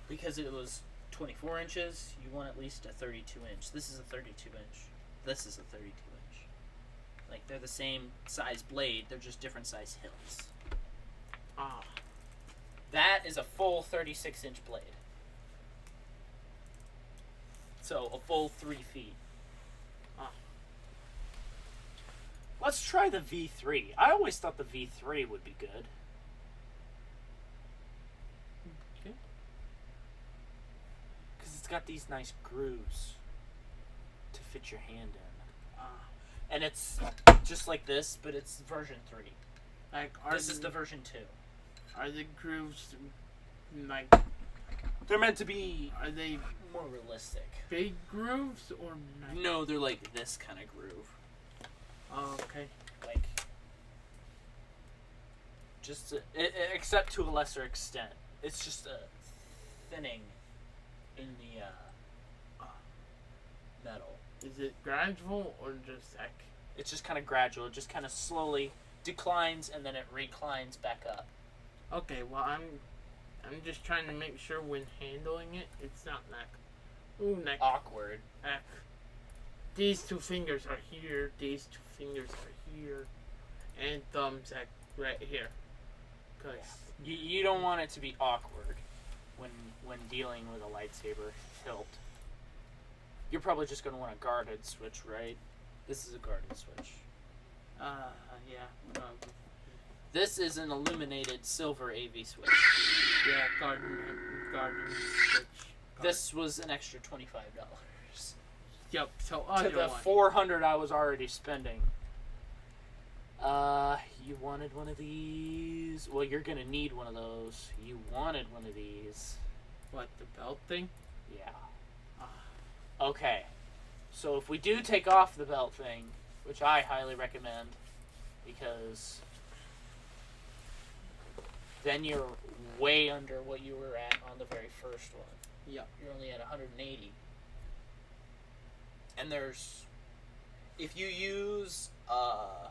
Because it was 24 inches, you want at least a 32 inch. This is a 32 inch. This is a 32 inch. Like, they're the same size blade, they're just different size hilts. Ah. That is a full 36 inch blade. So, a full 3 feet. Let's try the V3. I always thought the V3 would be good. Okay. Because it's got these nice grooves to fit your hand in. And it's just like this, but it's version 3. Like, This is the version 2. Are the grooves, like, They're meant to be are they more realistic. big grooves or not? No, they're like this kind of groove. Oh, okay. Like, just except to a lesser extent. It's just a thinning in the metal. Is it gradual or just like? It's just kind of gradual. It just kind of slowly declines and then it reclines back up. Okay, well I'm just trying to make sure when handling it, it's not like, ooh, like, Awkward. these two fingers are here, these two fingers are here, and thumbs like right here. Cause You don't want it to be awkward when dealing with a lightsaber hilt. You're probably just going to want a guarded switch, right? This is a guarded switch. yeah, This is an illuminated silver AV switch. yeah, garden switch. This was an extra $25. Yep. So To other the one. $400 I was already spending. You wanted one of these? Well, you're gonna need one of those. You wanted one of these. What, the belt thing? Yeah. Okay. So if we do take off the belt thing, which I highly recommend, because then you're way under what you were at on the very first one. You're only at 180. And there's, if you use, oh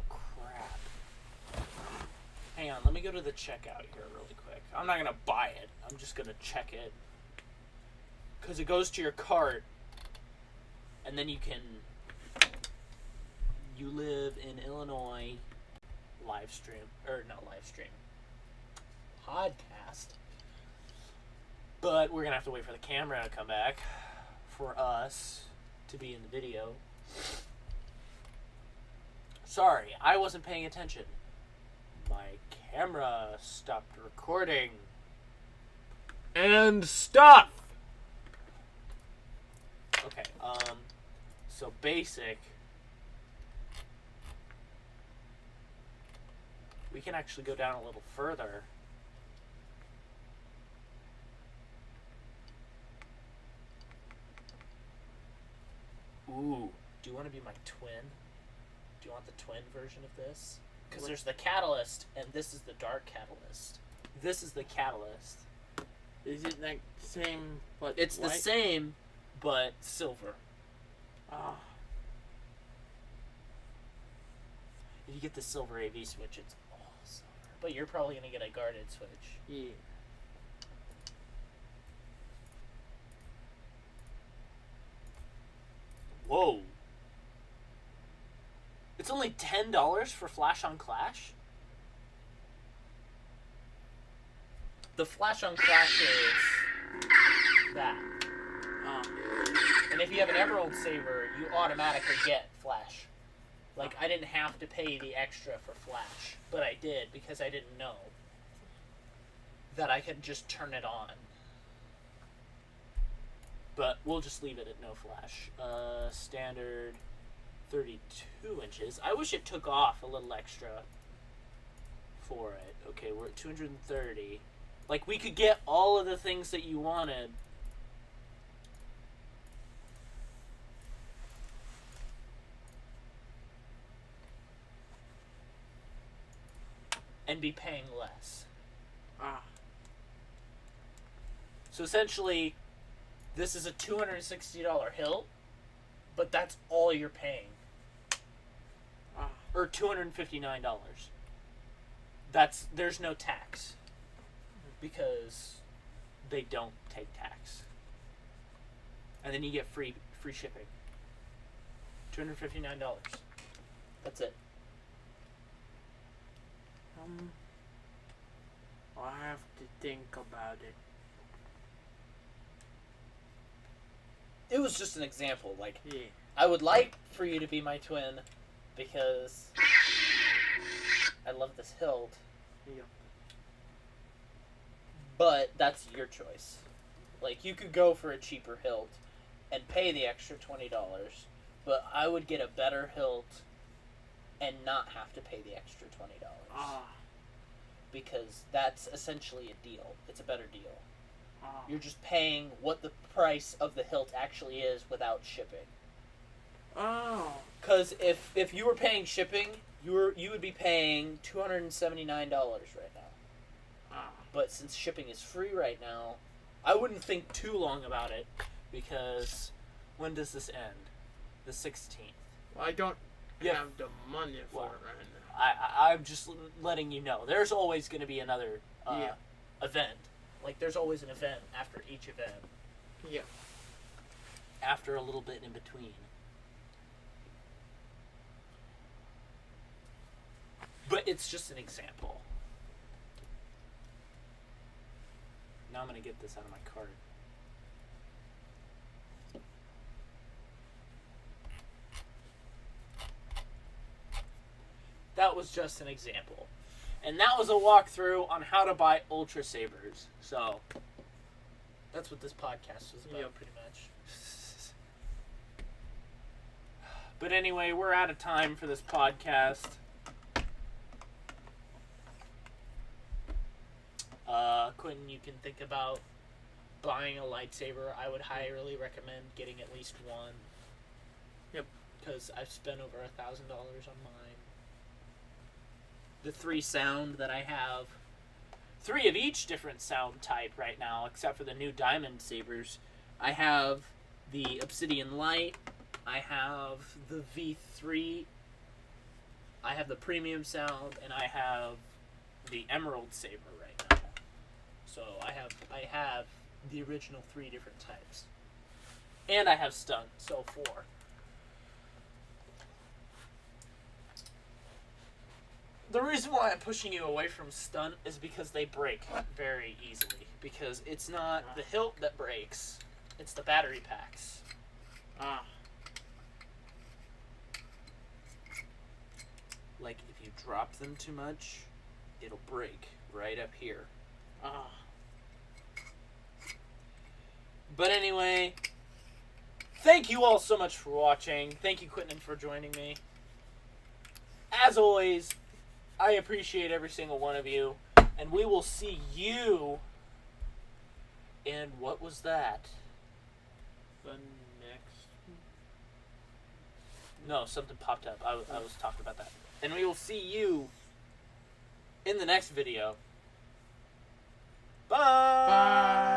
crap. Hang on, let me go to the checkout here really quick. I'm not gonna buy it. I'm just gonna check it. Because it goes to your cart, and then you live in Illinois, podcast. But we're gonna have to wait for the camera to come back for us to be in the video. Sorry, I wasn't paying attention. My camera stopped recording. And stuff! Okay, so basic. We can actually go down a little further. Ooh, do you want to be my twin? Do you want the twin version of this? Because there's the Catalyst, and this is the Dark Catalyst. This is the Catalyst. Is it like same but It's white? the same, but silver. Ah. If you get the silver AV switch, it's all silver. But you're probably going to get a guarded switch. Yeah. Whoa. It's only $10 for Flash on Clash? The Flash on Clash is that. And if you have an Emerald Saber, you automatically get Flash. Like, I didn't have to pay the extra for Flash, but I did because I didn't know that I could just turn it on. But we'll just leave it at no Flash. Standard 32 inches. I wish it took off a little extra for it. Okay, we're at 230. Like, we could get all of the things that you wanted. And be paying less. So essentially, this is a $260 hilt, but that's all you're paying. Or $259. There's no tax. Because they don't take tax. And then you get free shipping. $259. That's it. I have to think about it. It was just an example. Like, Yeah. I would like for you to be my twin because I love this hilt. Yeah. But that's your choice. Like, you could go for a cheaper hilt and pay the extra $20, but I would get a better hilt and not have to pay the extra $20. Because that's essentially a deal. It's a better deal. You're just paying what the price of the hilt actually is without shipping. Oh. Because if you were paying shipping, you would be paying $279 right now. But since shipping is free right now, I wouldn't think too long about it, because when does this end? The 16th. Well, I don't Yeah. have the money for it right now. I'm just letting you know. There's always going to be another Yeah. event. Like, there's always an event after each event. Yeah. After a little bit in between. But it's just an example. Now I'm going to get this out of my cart. That was just an example. And that was a walkthrough on how to buy Ultra Sabers. So, that's what this podcast was about, Yep. pretty much. But anyway, we're out of time for this podcast. Quentin, you can think about buying a lightsaber. I would highly recommend getting at least one. Yep. Because I've spent over $1,000 on mine. The 3 sound that I have 3 of each different sound type right now, except for the new diamond sabers. I have the Obsidian Light, I have the V3, I have the premium sound, and I have the Emerald Saber right now. So I have the original 3 different types. And I have stun, so 4. The reason why I'm pushing you away from stun is because they break very easily. Because it's not the hilt that breaks, it's the battery packs. Like, if you drop them too much, it'll break right up here. But anyway, thank you all so much for watching. Thank you, Quentin, for joining me. As always, I appreciate every single one of you. And we will see you in... What was that? The next. No, something popped up. I was talking about that. And we will see you in the next video. Bye! Bye.